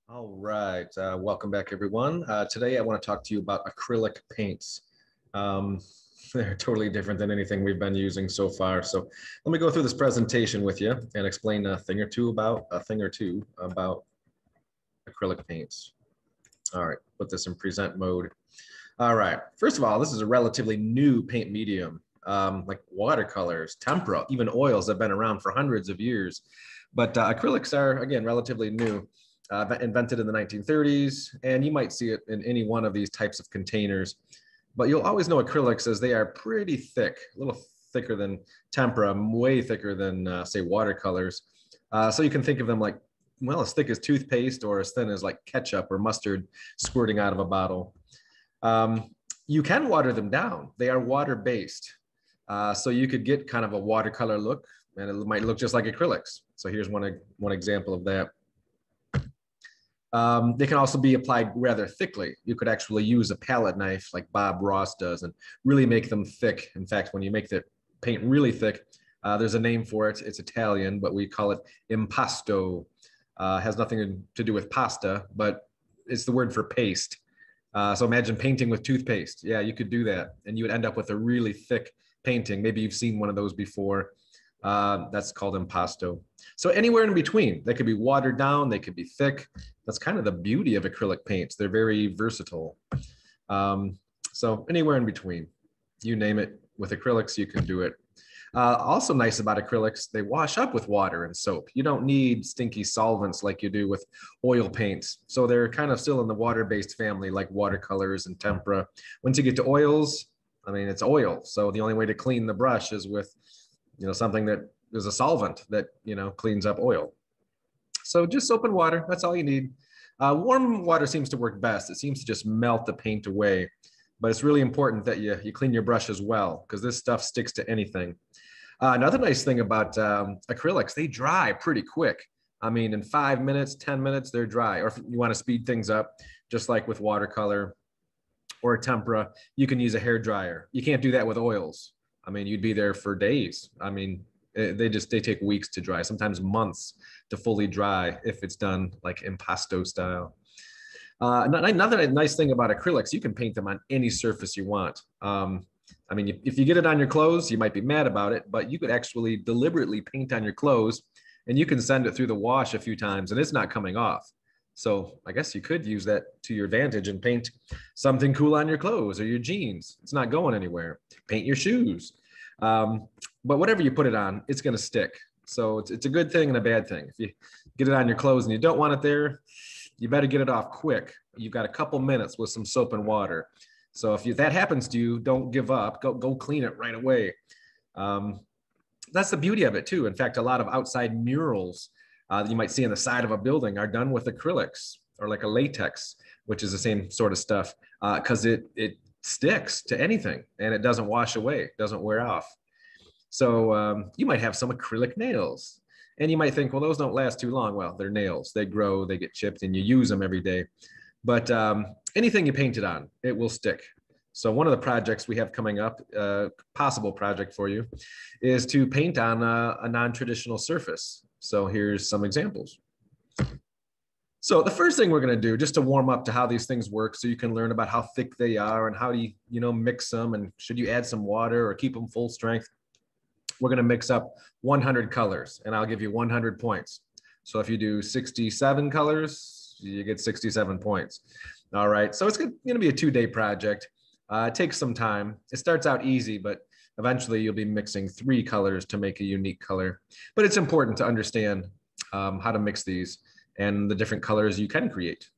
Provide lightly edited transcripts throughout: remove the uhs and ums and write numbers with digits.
All right, welcome back everyone. Today I want to talk to you about acrylic paints. Um, they're totally different than anything we've been using so far. So let me go through this presentation with you and explain a thing or two about acrylic paints. All right, put this in present mode. All right, first of all, this is a relatively new paint medium. Like watercolors, tempera, even oils have been around for hundreds of years. But acrylics are, again, relatively new, invented in the 1930s, and you might see it in any one of these types of containers. But you'll always know acrylics as they are pretty thick, a little thicker than tempera, way thicker than, say, watercolors. So you can think of them like, well, as thick as toothpaste or as thin as like ketchup or mustard squirting out of a bottle. You can water them down. They are water-based. So you could get kind of a watercolor look, and it might look just like acrylics. So here's one example of that. They can also be applied rather thickly. You could actually use a palette knife like Bob Ross does and really make them thick. In fact, when you make the paint really thick, there's a name for it. It's Italian, but we call it impasto. Has nothing to do with pasta, but it's the word for paste. So imagine painting with toothpaste. Yeah, you could do that, and you would end up with a really thick painting. Maybe you've seen one of those before. That's called impasto. So anywhere in between, they could be watered down, they could be thick. That's kind of the beauty of acrylic paints. They're very versatile. So anywhere in between, you name it. With acrylics, you can do it. Also nice about acrylics, they wash up with water and soap. You don't need stinky solvents like you do with oil paints. So they're kind of still in the water-based family like watercolors and tempera. Once you get to oils, I mean, it's oil. So the only way to clean the brush is with, something that is a solvent that, cleans up oil. So just soap and water, that's all you need. Warm water seems to work best. It seems to just melt the paint away. But it's really important that you clean your brush as well, because this stuff sticks to anything. Another nice thing about acrylics, they dry pretty quick. I mean, in 5 minutes, 10 minutes, they're dry. Or if you want to speed things up, just like with watercolor or tempera, you can use a hair dryer. You can't do that with oils. I mean, you'd be there for days. I mean, they take weeks to dry, sometimes months to fully dry if it's done like impasto style. Another nice thing about acrylics, you can paint them on any surface you want. I mean, if you get it on your clothes, you might be mad about it, but you could actually deliberately paint on your clothes and you can send it through the wash a few times and it's not coming off. So I guess you could use that to your advantage and paint something cool on your clothes or your jeans. It's not going anywhere. Paint your shoes. But whatever you put it on, it's going to stick. So it's a good thing and a bad thing. If you get it on your clothes and you don't want it there, you better get it off quick. You've got a couple minutes with some soap and water. So if that happens to you, don't give up. Go clean it right away. That's the beauty of it too. In fact, a lot of outside murals that you might see on the side of a building are done with acrylics or like a latex, which is the same sort of stuff, because it sticks to anything and it doesn't wash away, it doesn't wear off. So you might have some acrylic nails. And you might think, well, those don't last too long. Well, they're nails. They grow, they get chipped, and you use them every day. But anything you paint it on, it will stick. So one of the projects we have coming up, possible project for you, is to paint on a non-traditional surface. So here's some examples. So the first thing we're going to do, just to warm up to how these things work, so you can learn about how thick they are and how do you mix them, and should you add some water or keep them full strength. We're going to mix up 100 colors and I'll give you 100 points. So if you do 67 colors, you get 67 points. All right. So it's going to be a 2-day project. It takes some time. It starts out easy, but eventually you'll be mixing 3 colors to make a unique color. But it's important to understand how to mix these and the different colors you can create.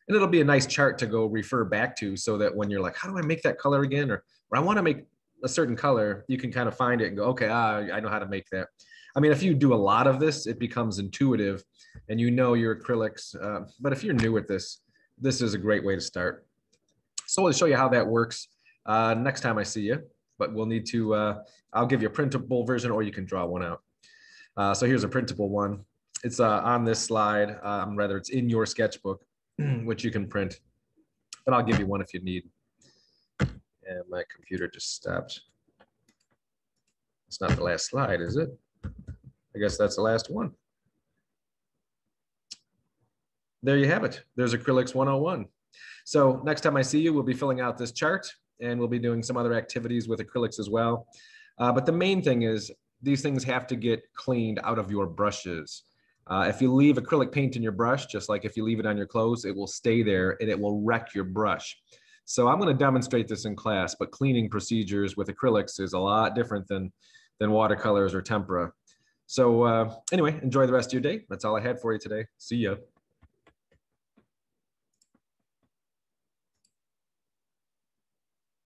And it'll be a nice chart to go refer back to so that when you're like, how do I make that color again? Or I want to make a certain color, you can kind of find it and go, okay, I know how to make that. I mean, if you do a lot of this, it becomes intuitive and your acrylics. But if you're new at this, this is a great way to start. So I'll show you how that works next time I see you. But we'll need to, I'll give you a printable version or you can draw one out. So here's a printable one. It's on this slide, rather it's in your sketchbook, which you can print. But I'll give you one if you need. And my computer just stopped. It's not the last slide, is it? I guess that's the last one. there you have it. There's Acrylics 101. So next time I see you, we'll be filling out this chart and we'll be doing some other activities with acrylics as well. But the main thing is these things have to get cleaned out of your brushes. If you leave acrylic paint in your brush, just like if you leave it on your clothes, it will stay there and it will wreck your brush. So I'm going to demonstrate this in class, but cleaning procedures with acrylics is a lot different than watercolors or tempera. So anyway, enjoy the rest of your day. That's all I had for you today. See ya.